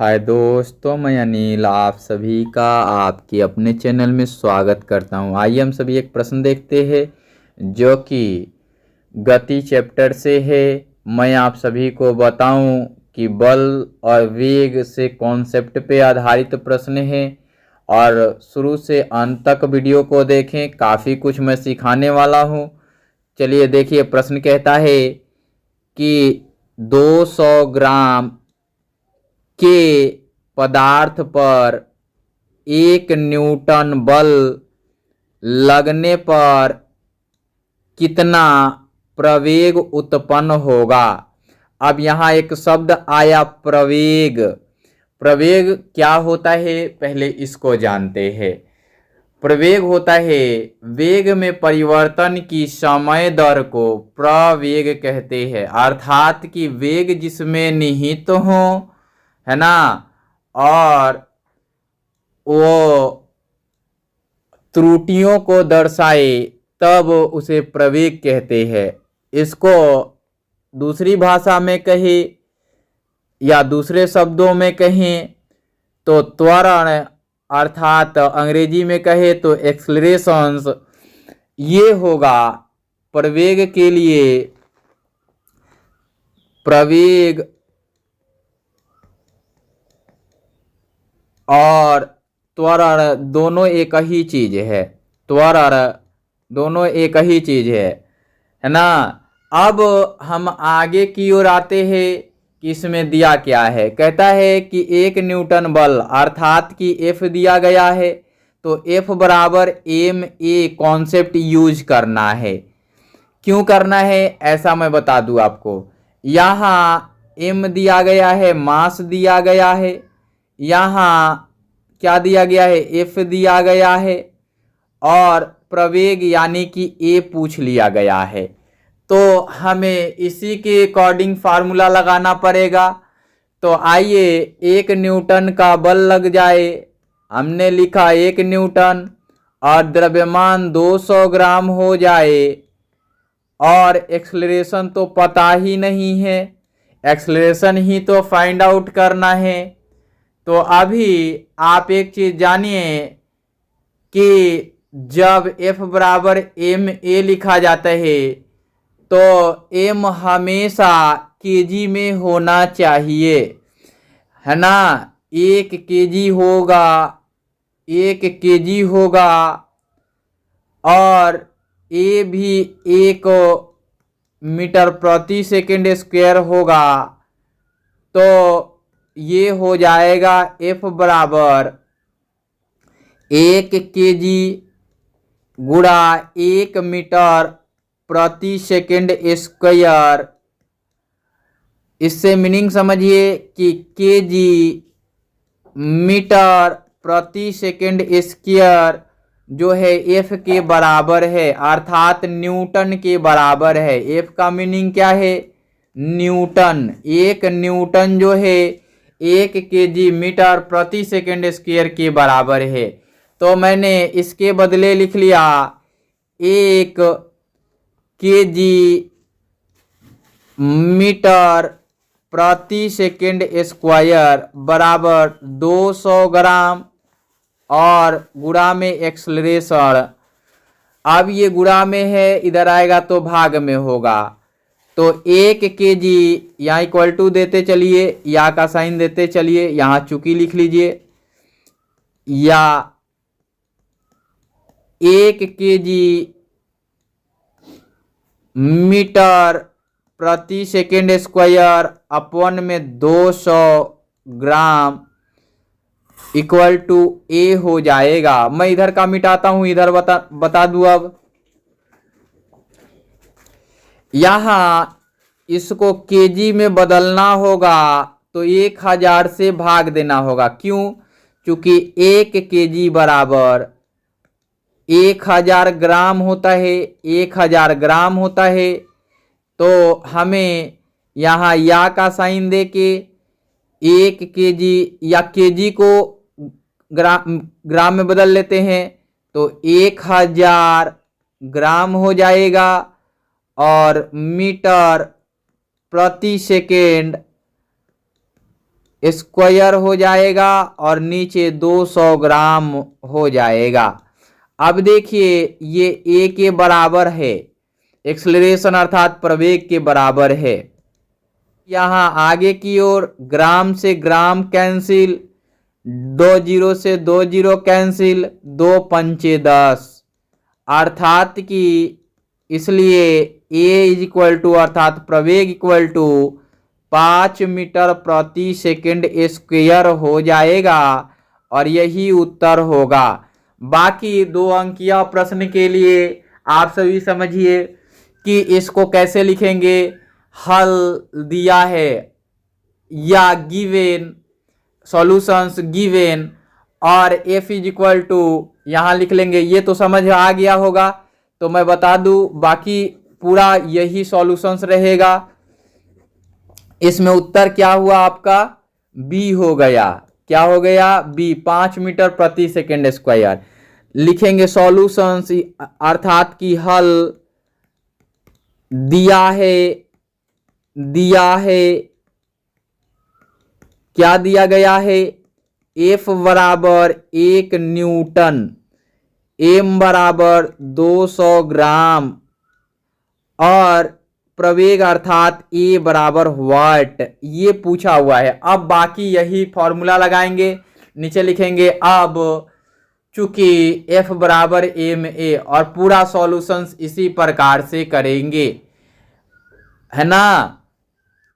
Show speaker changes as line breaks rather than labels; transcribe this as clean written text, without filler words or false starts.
हाय दोस्तों, मैं अनिल आप सभी का आपके अपने चैनल में स्वागत करता हूं। आइए हम सभी एक प्रश्न देखते हैं जो कि गति चैप्टर से है। मैं आप सभी को बताऊं कि बल और वेग से कॉन्सेप्ट पे आधारित प्रश्न है और शुरू से अंत तक वीडियो को देखें, काफ़ी कुछ मैं सिखाने वाला हूं। चलिए देखिए, प्रश्न कहता है कि 200 ग्राम के पदार्थ पर 1 न्यूटन बल लगने पर कितना प्रवेग उत्पन्न होगा। अब यहाँ एक शब्द आया प्रवेग। प्रवेग क्या होता है पहले इसको जानते हैं। प्रवेग होता है वेग में परिवर्तन की समय दर को प्रवेग कहते हैं, अर्थात कि वेग जिसमें निहित हो, है ना, और वो त्रुटियों को दर्शाए तब उसे प्रवेग कहते हैं। इसको दूसरी भाषा में कहे या दूसरे शब्दों में कहें तो त्वरण, अर्थात अंग्रेजी में कहे तो एक्सेलरेशंस, ये होगा प्रवेग के लिए। प्रवेग और त्वरण दोनों एक ही चीज है। त्वरण दोनों एक ही चीज है ना। अब हम आगे की ओर आते हैं कि इसमें दिया क्या है। कहता है कि 1 न्यूटन बल अर्थात कि F दिया गया है, तो F बराबर ma कॉन्सेप्ट यूज करना है। क्यों करना है ऐसा मैं बता दूं आपको। यहाँ m दिया गया है, मास दिया गया है, यहाँ क्या दिया गया है, F दिया गया है, और प्रवेग यानी कि A पूछ लिया गया है। तो हमें इसी के अकॉर्डिंग फार्मूला लगाना पड़ेगा। तो आइए 1 न्यूटन का बल लग जाए। हमने लिखा 1 न्यूटन और द्रव्यमान 200 ग्राम हो जाए, और एक्सेलरेशन तो पता ही नहीं है, एक्सेलरेशन ही तो फाइंड आउट करना है। तो अभी आप एक चीज जानिए कि जब F बराबर ma लिखा जाता है तो m हमेशा केजी में होना चाहिए, है ना। 1 केजी होगा, 1 केजी होगा, और a भी 1 मीटर प्रति सेकंड स्क्वायर होगा। तो ये हो जाएगा F बराबर 1 केजी गुणा 1 मीटर प्रति सेकंड स्क्वायर। इससे मीनिंग समझिए कि केजी मीटर प्रति सेकंड स्क्वायर जो है F के बराबर है, अर्थात न्यूटन के बराबर है। F का मीनिंग क्या है, न्यूटन। 1 न्यूटन जो है 1 केजी मीटर प्रति सेकंड स्क्वायर के बराबर है। तो मैंने इसके बदले लिख लिया 1 केजी मीटर प्रति सेकंड स्क्वायर बराबर 200 ग्राम और गुणा में एक्सेलरेशन। अब ये गुणा में है, इधर आएगा तो भाग में होगा। तो 1 केजी यहाँ इक्वल टू देते चलिए, या का साइन देते चलिए, यहाँ चुकी लिख लीजिए, या 1 केजी मीटर प्रति सेकंड स्क्वायर अपॉन में 200 ग्राम इक्वल टू A हो जाएगा। मैं इधर का मिटाता हूं, इधर बता दूं। अब यहां इसको केजी में बदलना होगा तो 1000 से भाग देना होगा। क्यों? क्योंकि 1 केजी बराबर 1000 ग्राम होता है, 1000 ग्राम होता है। तो हमें यहाँ या का साइन दे के 1 केजी या केजी को ग्राम में बदल लेते हैं, तो 1000 ग्राम हो जाएगा, और मीटर प्रति सेकेंड स्क्वायर हो जाएगा और नीचे 200 ग्राम हो जाएगा। अब देखिए ये ए के बराबर है, एक्सेलरेशन अर्थात प्रवेग के बराबर है। यहाँ आगे की ओर ग्राम से ग्राम कैंसिल, 2 जीरो से 2 जीरो कैंसिल, 2 पंचे 10, अर्थात कि इसलिए ए इज इक्वल टू अर्थात प्रवेग इक्वल टू 5 मीटर प्रति सेकंड स्क्वायर हो जाएगा और यही उत्तर होगा। बाकी 2 अंकीय प्रश्न के लिए आप सभी समझिए कि इसको कैसे लिखेंगे। हल दिया है या गिवेन, सॉल्यूशंस गिवेन, और f इज इक्वल टू यहाँ लिख लेंगे। ये तो समझ आ गया होगा, तो मैं बता दूं बाकी पूरा यही सॉल्यूशंस रहेगा। इसमें उत्तर क्या हुआ आपका, बी हो गया। क्या हो गया, बी, 5 मीटर प्रति सेकेंड स्क्वायर। लिखेंगे सॉल्यूशंस अर्थात कि हल दिया है क्या दिया गया है, F बराबर 1 न्यूटन, M बराबर 200 ग्राम और प्रवेग अर्थात A बराबर वाट, ये पूछा हुआ है। अब बाकी यही फॉर्मूला लगाएंगे, नीचे लिखेंगे। अब चूंकि F बराबर ma और पूरा सॉल्यूशंस इसी प्रकार से करेंगे, है ना।